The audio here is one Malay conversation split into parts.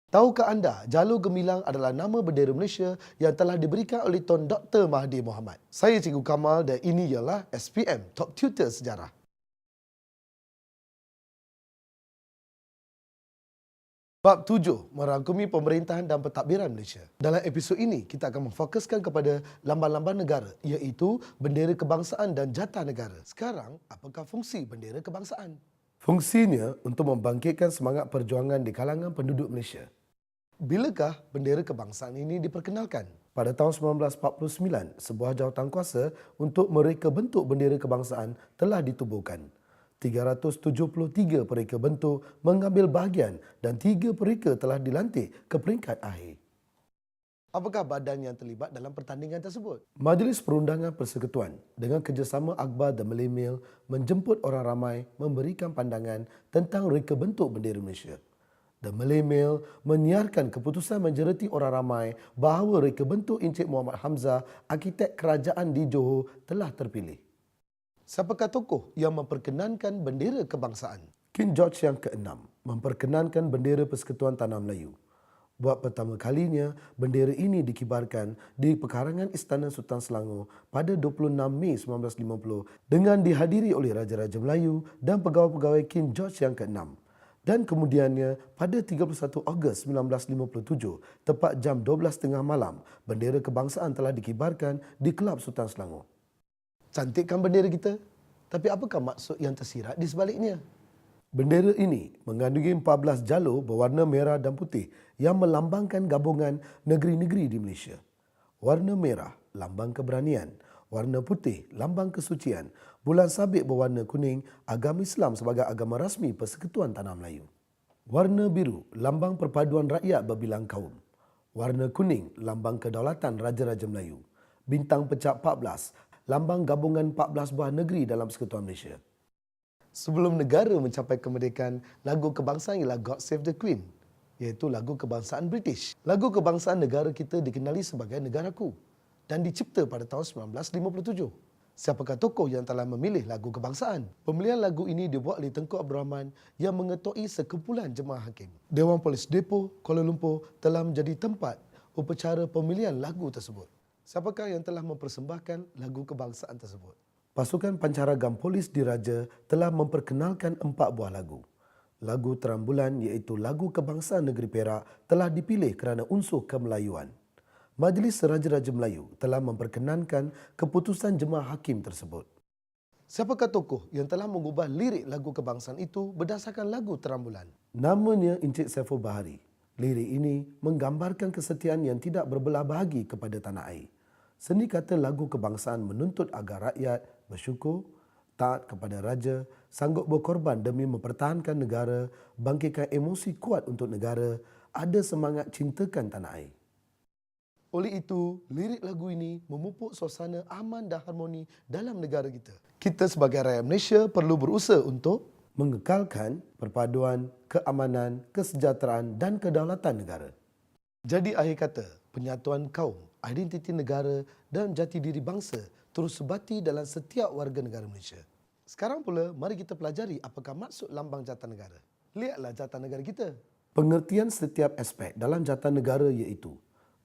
Tahukah anda, Jalur Gemilang adalah nama bendera Malaysia yang telah diberikan oleh Tun Dr. Mahathir Mohamad. Saya Cikgu Kamal dan ini ialah SPM Top Tutor Sejarah. Bab 7, merangkumi pemerintahan dan pentadbiran Malaysia. Dalam episod ini, kita akan memfokuskan kepada lambang-lambang negara, iaitu bendera kebangsaan dan jata negara. Sekarang, apakah fungsi bendera kebangsaan? Fungsinya untuk membangkitkan semangat perjuangan di kalangan penduduk Malaysia. Bilakah bendera kebangsaan ini diperkenalkan? Pada tahun 1949, sebuah jawatankuasa untuk mereka bentuk bendera kebangsaan telah ditubuhkan. 373 pereka bentuk mengambil bahagian dan 3 pereka telah dilantik ke peringkat akhir. Apakah badan yang terlibat dalam pertandingan tersebut? Majlis Perundangan Persekutuan dengan kerjasama Akbar dan Malay Mail menjemput orang ramai memberikan pandangan tentang reka bentuk bendera Malaysia. The Malay Mail menyiarkan keputusan menjerati orang ramai bahawa reka bentuk Encik Muhammad Hamzah, arkitek kerajaan di Johor, telah terpilih. Siapakah tokoh yang memperkenankan bendera kebangsaan? King George yang ke-6 memperkenankan bendera Persekutuan Tanah Melayu. Buat pertama kalinya, bendera ini dikibarkan di pekarangan Istana Sultan Selangor pada 26 Mei 1950 dengan dihadiri oleh Raja-Raja Melayu dan pegawai-pegawai King George yang ke-6. Dan kemudiannya, pada 31 Ogos 1957, tepat jam 12.30 malam, bendera kebangsaan telah dikibarkan di Kelab Sultan Selangor. Cantik kan bendera kita? Tapi apakah maksud yang tersirat di sebaliknya? Bendera ini mengandungi 14 jalur berwarna merah dan putih yang melambangkan gabungan negeri-negeri di Malaysia. Warna merah, lambang keberanian. Warna putih, lambang kesucian. Bulan sabit berwarna kuning, agama Islam sebagai agama rasmi Persekutuan Tanah Melayu. Warna biru, lambang perpaduan rakyat berbilang kaum. Warna kuning, lambang kedaulatan Raja-Raja Melayu. Bintang pecah 14, lambang gabungan 14 buah negeri dalam Persekutuan Malaysia. Sebelum negara mencapai kemerdekaan, lagu kebangsaan ialah God Save the Queen, iaitu lagu kebangsaan British. Lagu kebangsaan negara kita dikenali sebagai Negaraku dan dicipta pada tahun 1957. Siapakah tokoh yang telah memilih lagu kebangsaan? Pemilihan lagu ini dibuat oleh Tengku Abdul Rahman yang mengetuai sekumpulan jemaah hakim. Dewan Polis Depo, Kuala Lumpur telah menjadi tempat upacara pemilihan lagu tersebut. Siapakah yang telah mempersembahkan lagu kebangsaan tersebut? Pasukan Pancaragam Polis Diraja telah memperkenalkan 4 buah lagu. Lagu terambulan iaitu lagu kebangsaan negeri Perak telah dipilih kerana unsur kemelayuan. Majlis Raja-Raja Melayu telah memperkenankan keputusan jemaah hakim tersebut. Siapakah tokoh yang telah mengubah lirik lagu kebangsaan itu berdasarkan lagu terambulan? Namanya Encik Saiful Bahari. Lirik ini menggambarkan kesetiaan yang tidak berbelah bahagi kepada tanah air. Seni kata lagu kebangsaan menuntut agar rakyat bersyukur, taat kepada raja, sanggup berkorban demi mempertahankan negara, bangkitkan emosi kuat untuk negara, ada semangat cintakan tanah air. Oleh itu, lirik lagu ini memupuk suasana aman dan harmoni dalam negara kita. Kita sebagai rakyat Malaysia perlu berusaha untuk mengekalkan perpaduan, keamanan, kesejahteraan dan kedaulatan negara. Jadi akhir kata, penyatuan kaum, identiti negara dan jati diri bangsa terus sebati dalam setiap warga negara Malaysia. Sekarang pula, mari kita pelajari apakah maksud lambang jata negara. Lihatlah jata negara kita. Pengertian setiap aspek dalam jata negara iaitu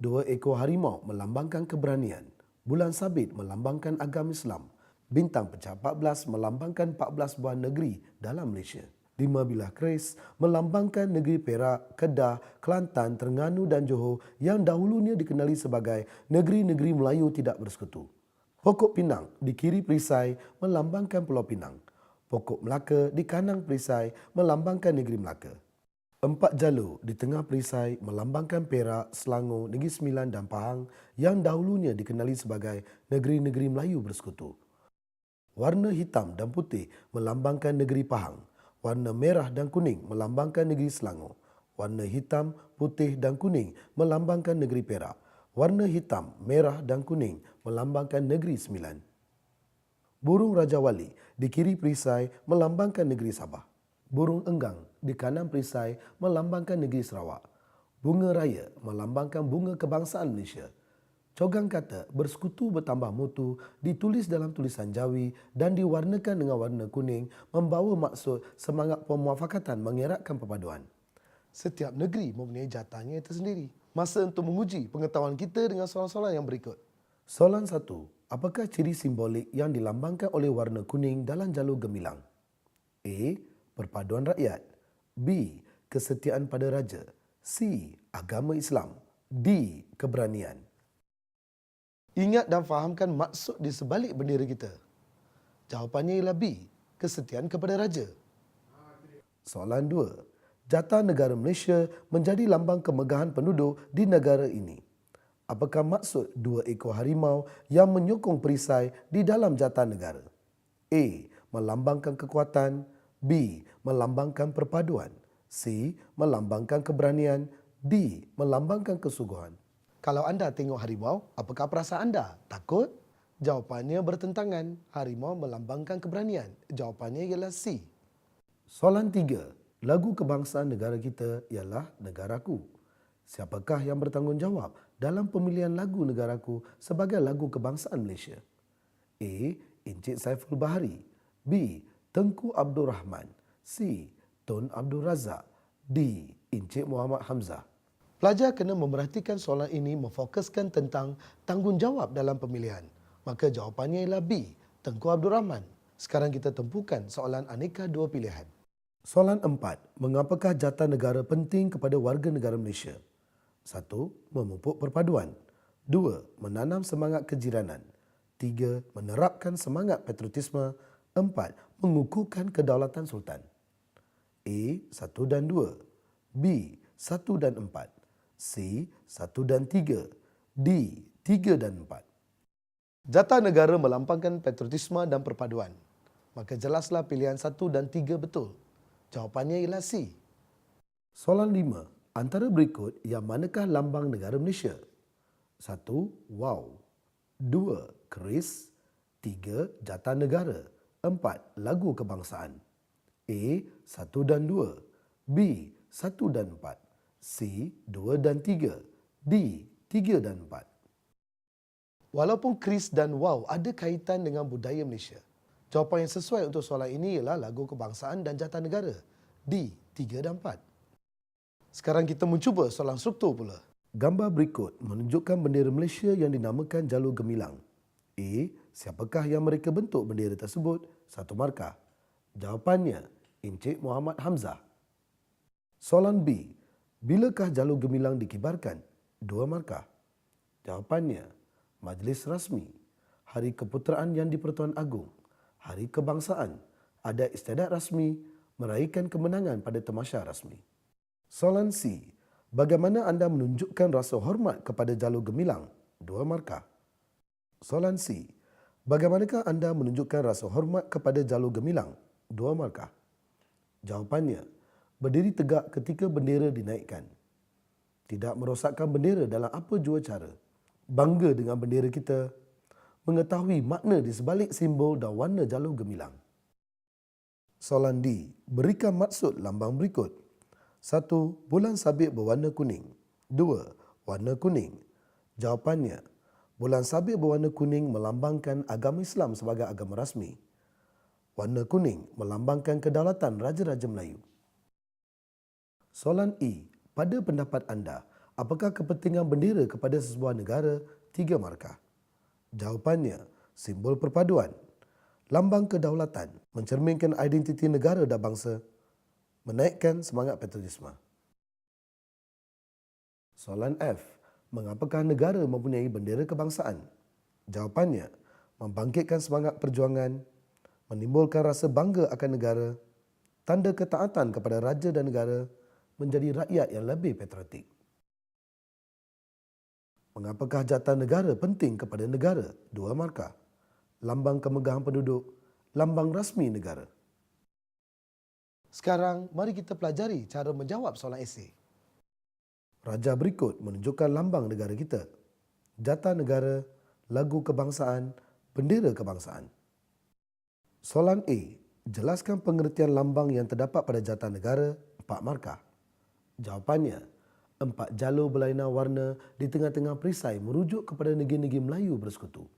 2 ekor harimau melambangkan keberanian, bulan sabit melambangkan agama Islam, bintang pecah 14 melambangkan 14 buah negeri dalam Malaysia. 5 bilah keris melambangkan negeri Perak, Kedah, Kelantan, Terengganu dan Johor yang dahulunya dikenali sebagai negeri-negeri Melayu tidak bersekutu. Pokok Pinang di kiri perisai melambangkan Pulau Pinang. Pokok Melaka di kanan perisai melambangkan negeri Melaka. 4 jalur di tengah perisai melambangkan Perak, Selangor, Negeri Sembilan dan Pahang yang dahulunya dikenali sebagai negeri-negeri Melayu bersekutu. Warna hitam dan putih melambangkan negeri Pahang. Warna merah dan kuning melambangkan negeri Selangor. Warna hitam, putih dan kuning melambangkan negeri Perak. Warna hitam, merah dan kuning melambangkan negeri Sembilan. Burung Raja Wali di kiri perisai melambangkan negeri Sabah. Burung enggang di kanan perisai melambangkan negeri Sarawak. Bunga raya melambangkan bunga kebangsaan Malaysia. Cogang kata bersekutu bertambah mutu ditulis dalam tulisan Jawi dan diwarnakan dengan warna kuning membawa maksud semangat pemuafakatan mengeratkan perpaduan. Setiap negeri mempunyai jatahnya tersendiri. Masa untuk menguji pengetahuan kita dengan soalan-soalan yang berikut. Soalan 1. Apakah ciri simbolik yang dilambangkan oleh warna kuning dalam jalur gemilang? A. Perpaduan rakyat. B. Kesetiaan pada raja. C. Agama Islam. D. Keberanian. Ingat dan fahamkan maksud di sebalik bendera kita. Jawapannya ialah B. Kesetiaan kepada raja. Soalan 2. Jatah negara Malaysia menjadi lambang kemegahan penduduk di negara ini. Apakah maksud 2 ekor harimau yang menyokong perisai di dalam jatah negara? A. Melambangkan kekuatan. B. Melambangkan perpaduan. C. Melambangkan keberanian. D. Melambangkan kesungguhan. Kalau anda tengok harimau, apakah perasaan anda? Takut? Jawapannya bertentangan. Harimau melambangkan keberanian. Jawapannya ialah C. Soalan 3. Lagu kebangsaan negara kita ialah Negaraku. Siapakah yang bertanggungjawab dalam pemilihan lagu Negaraku sebagai lagu kebangsaan Malaysia? A. Encik Saiful Bahari. B. Tengku Abdul Rahman. C. Tun Abdul Razak. D. Encik Muhammad Hamzah. Pelajar kena memerhatikan soalan ini memfokuskan tentang tanggungjawab dalam pemilihan. Maka jawapannya ialah B. Tengku Abdul Rahman. Sekarang kita tempuhkan soalan aneka 2 pilihan. Soalan 4. Mengapakah jatah negara penting kepada warga negara Malaysia? 1. Memupuk perpaduan. 2. Menanam semangat kejiranan. 3. Menerapkan semangat patriotisme. 4. Mengukuhkan kedaulatan Sultan. A. 1 dan 2. B. 1 dan 4. C. 1 dan 3. D. 3 dan 4. Jatah negara melambangkan patriotisme dan perpaduan. Maka jelaslah pilihan 1 dan 3 betul. Jawapannya ialah C. Soalan 5. Antara berikut yang manakah lambang negara Malaysia? 1. Wow. 2. Keris. 3. Jatah negara. 4. Lagu kebangsaan. A. 1 dan 2. B. 1 dan 4. C. 2 dan 3. D. 3 dan 4. Walaupun keris dan wow ada kaitan dengan budaya Malaysia, jawapan yang sesuai untuk soalan ini ialah lagu kebangsaan dan jatah negara. D. 3 dan 4. Sekarang kita mencuba soalan struktur pula. Gambar berikut menunjukkan bendera Malaysia yang dinamakan jalur gemilang. A. Siapakah yang mereka bentuk bendera tersebut? 1 markah. Jawapannya, Encik Muhammad Hamzah. Soalan B. Bilakah jalur gemilang dikibarkan? 2 markah. Jawapannya, Majlis Rasmi, Hari Keputeraan Yang di-Pertuan Agong, Hari Kebangsaan, Adat Istiadat Rasmi, meraihkan kemenangan pada tamasya rasmi. Soalan C. Bagaimana anda menunjukkan rasa hormat kepada jalur gemilang? 2 markah. Soalan C. Bagaimanakah anda menunjukkan rasa hormat kepada jalur gemilang? 2 markah. Jawapannya, berdiri tegak ketika bendera dinaikkan. Tidak merosakkan bendera dalam apa jua cara. Bangga dengan bendera kita. Mengetahui makna di sebalik simbol dan warna jalur gemilang. Soalan D. Berikan maksud lambang berikut. 1. Bulan sabit berwarna kuning. 2. Warna kuning. Jawapannya, bulan sabit berwarna kuning melambangkan agama Islam sebagai agama rasmi. Warna kuning melambangkan kedaulatan Raja-Raja Melayu. Soalan E. Pada pendapat anda, apakah kepentingan bendera kepada sebuah negara? 3 markah. Jawapannya, simbol perpaduan, lambang kedaulatan, mencerminkan identiti negara dan bangsa, menaikkan semangat patriotisme. Soalan F. Mengapakah negara mempunyai bendera kebangsaan? Jawapannya, membangkitkan semangat perjuangan, menimbulkan rasa bangga akan negara, tanda ketaatan kepada raja dan negara, menjadi rakyat yang lebih patriotik. Mengapakah jatah negara penting kepada negara? 2 markah. Lambang kemegahan penduduk, lambang rasmi negara. Sekarang, mari kita pelajari cara menjawab soalan esei. Raja berikut menunjukkan lambang negara kita. Jatah negara, lagu kebangsaan, bendera kebangsaan. Soalan A. Jelaskan pengertian lambang yang terdapat pada jatah negara, 4 markah. Jawapannya, 4 jalur berlainan warna di tengah-tengah perisai merujuk kepada negeri-negeri Melayu bersekutu.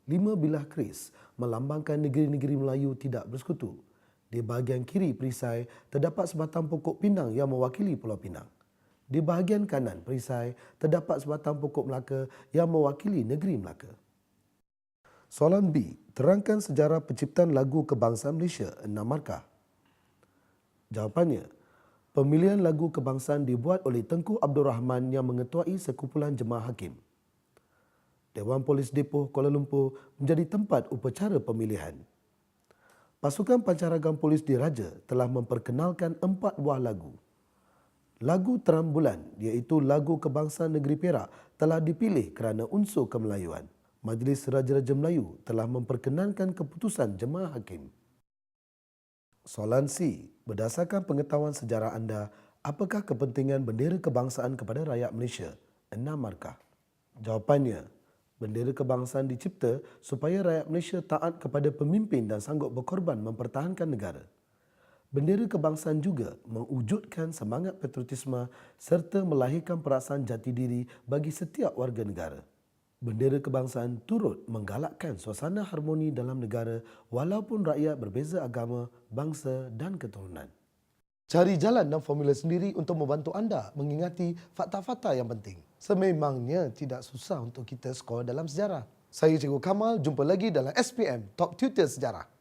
5 bilah keris melambangkan negeri-negeri Melayu tidak bersekutu. Di bahagian kiri perisai terdapat sebatang pokok pinang yang mewakili Pulau Pinang. Di bahagian kanan perisai terdapat sebatang pokok Melaka yang mewakili negeri Melaka. Soalan B. Terangkan sejarah penciptaan lagu kebangsaan Malaysia 6 markah. Jawapannya, pemilihan lagu kebangsaan dibuat oleh Tengku Abdul Rahman yang mengetuai sekumpulan jemaah hakim. Dewan Polis Depoh Kuala Lumpur menjadi tempat upacara pemilihan. Pasukan Pancaragam Polis Diraja telah memperkenalkan 4 buah lagu. Lagu Terang Bulan iaitu lagu kebangsaan negeri Perak telah dipilih kerana unsur kemelayuan. Majlis Raja-Raja Melayu telah memperkenankan keputusan jemaah hakim. Soalan C. Berdasarkan pengetahuan sejarah anda, apakah kepentingan bendera kebangsaan kepada rakyat Malaysia? 6 markah. Jawapannya, bendera kebangsaan dicipta supaya rakyat Malaysia taat kepada pemimpin dan sanggup berkorban mempertahankan negara. Bendera kebangsaan juga mewujudkan semangat patriotisme serta melahirkan perasaan jati diri bagi setiap warga negara. Bendera kebangsaan turut menggalakkan suasana harmoni dalam negara walaupun rakyat berbeza agama, bangsa dan keturunan. Cari jalan dan formula sendiri untuk membantu anda mengingati fakta-fakta yang penting. Sememangnya tidak susah untuk kita skor dalam sejarah. Saya Cikgu Kamal, jumpa lagi dalam SPM Top Tutor Sejarah.